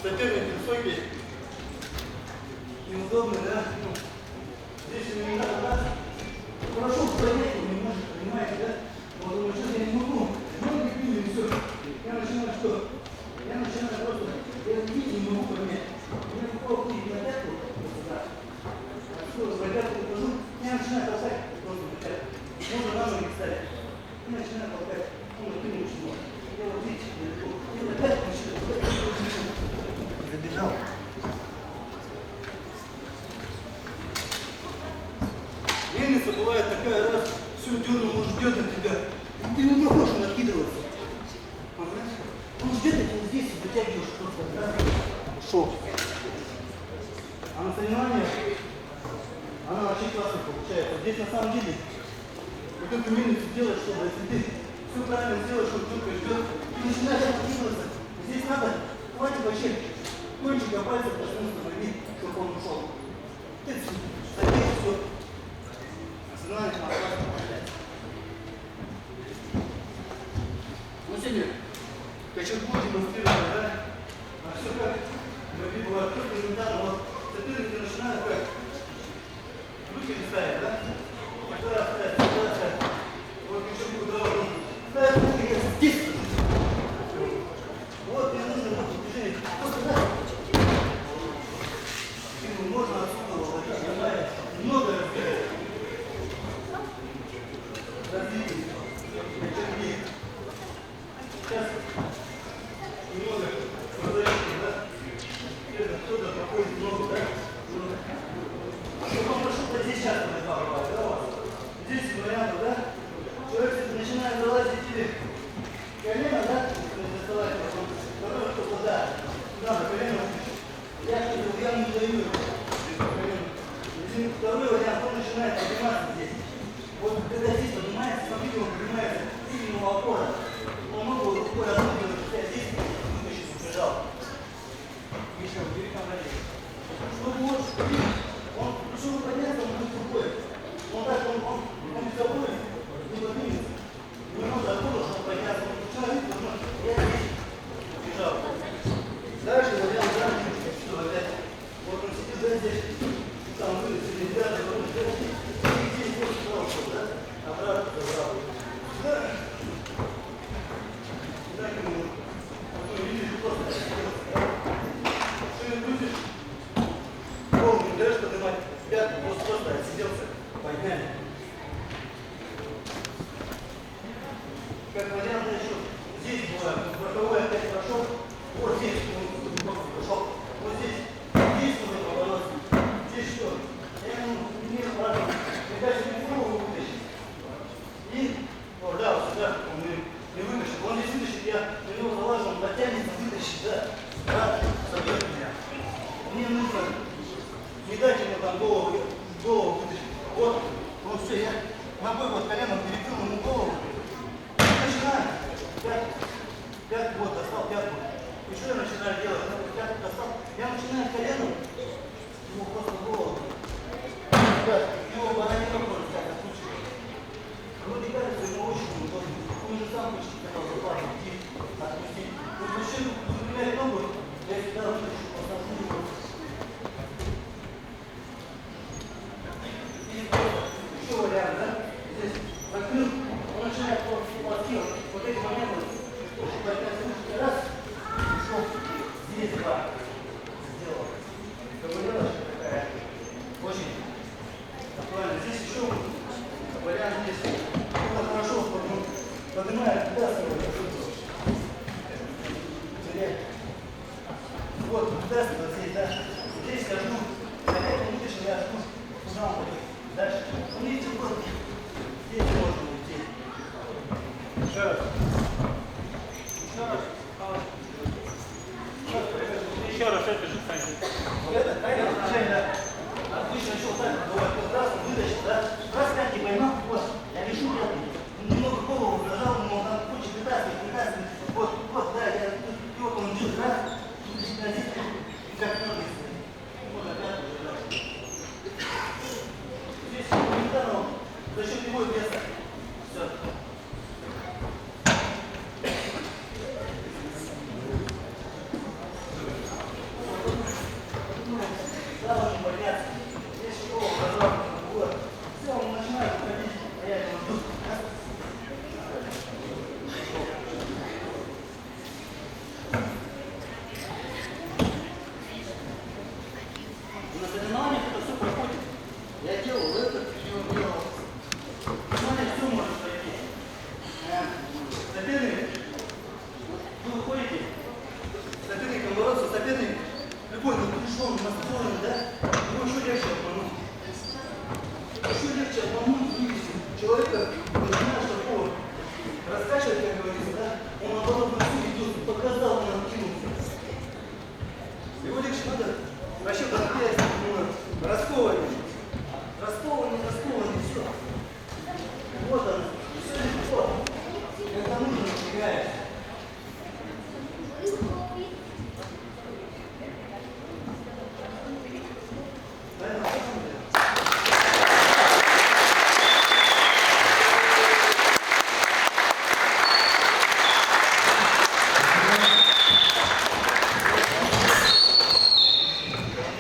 Соперник высокий, неудобный, да? Здесь ему не надо, да? Хорошо, занятие немножко, понимаете, да? Вот думаю, что я не могу. Ноги пили, и все. Я начинаю что? Я начинаю просто, я видеть не могу поменять. У меня попал пить на пятку, просто да. Отсюда на пятку ухожу, я начинаю толкать просто на пятку. Можно на ноги ставить. Я начинаю толкать. Ну, ты не учил. Я вот видите, я на пятку начинаю. Забежал. Мельница бывает такая, раз всю дерну, он ждет от тебя. Ты не можешь накидываться. Понимаешь? Он ждет от тебя здесь и вытягиваешь просто. Да? Ушел. А на соревнованиях она вообще классно получается. Здесь на самом деле вот эту мельницу делаешь, чтобы если ты все правильно сделаешь, он только ждет, ты начинаешь накидываться. Здесь надо, хватит вообще кончика пальца коснуться ноги, чтобы он ушел. Ты забей все. Соревнования классно получается. Ну сегодня кочергу демонстрировали, да? А все как? Ноги бывают только элементарно. Вот соперники начинают как? Руки не ставят, да? Сюда ставят, сюда ставят. Вот кочергу давай. Ставят руки здесь. Вот мне нужно вот движение. Просто да. Можно отсюда ловить, понимаете? Много разбирать. Развитие. Кочерги. Сейчас немного разрешите, да? Теперь отсюда проходит много, да? Чтобы он прошел, здесь часто бывает, да, у вас? Здесь варианты, да? Человек начинает залазить или колено, да? Доставать, второе, что туда. Туда, на колено. Я не даю. Второй вариант, он начинает подниматься здесь. Вот когда здесь поднимается, смотрите, он поднимается с сильного опора. Он ногу рукой размыгивает, хотя здесь вытащить убежал. Еще, бери камеру. Чтобы он пришел подняться, он будет рукой. Он так, он без обои не поднимется. Немного оттуда, чтобы подняться. Он начинает, я здесь убежал. Дальше вариант, дальше, все, опять. Вот он сидит, да, здесь. Там вылез, ребята, здесь вот сразу, да? Обратно забрал. Да. Так ему. Потом видишь, просто шею крутишь. Голову не даешь поднимать. Пятку просто отсиделся. Подняли. Как вариант еще. Здесь бывает. Боковой опять прошел. Вот здесь он пошел. Вот здесь. Здесь нужно поворот. Здесь что? Я не правильно. Мне кажется, не голову вытащить. И, вот, да, вот сюда он не вытащит. Он здесь вытащит, я на него залажу, он дотянется, вытащит, да. Да, собьет меня. Мне нужно не дать ему там голову вытащить. Вот, вот все, я ногой вот коленом перекрыл ему голову. Начинаю. Пятку, вот, достал пятку. И что я начинаю делать? Пятку достал. Я начинаю коленом. Ему просто голову. Его баранина может так отключить. Вроде кажется, ему очень удобно. Он же сам почти хотел заплатить, отпустить. Вот мужчина выпрямляет ногу, я всегда вытащу, посажу его. И еще вариант, да? Здесь закрыл, он начинает пластировать. Вот эти моменты, чтобы поднять ручки раз, ушел. Здесь два. Сделал. Ковырялась такая. Очень актуально. Здесь еще вариант есть. Это хорошо, поднимает туда свой. Вот, туда вот здесь, да. Здесь скажу, опять не видишь, я жду, куда он пойдет. Дальше. Ну, видите, вот здесь можно уйти. Еще раз. Еще раз это же, Саня. Это движение, да. Отлично, еще вот так, бывает, вот раз, вытащил, да. Раз пятки поймал, вот, я лишу пятки. Немного голову зажал, но он хочет вытаскивать.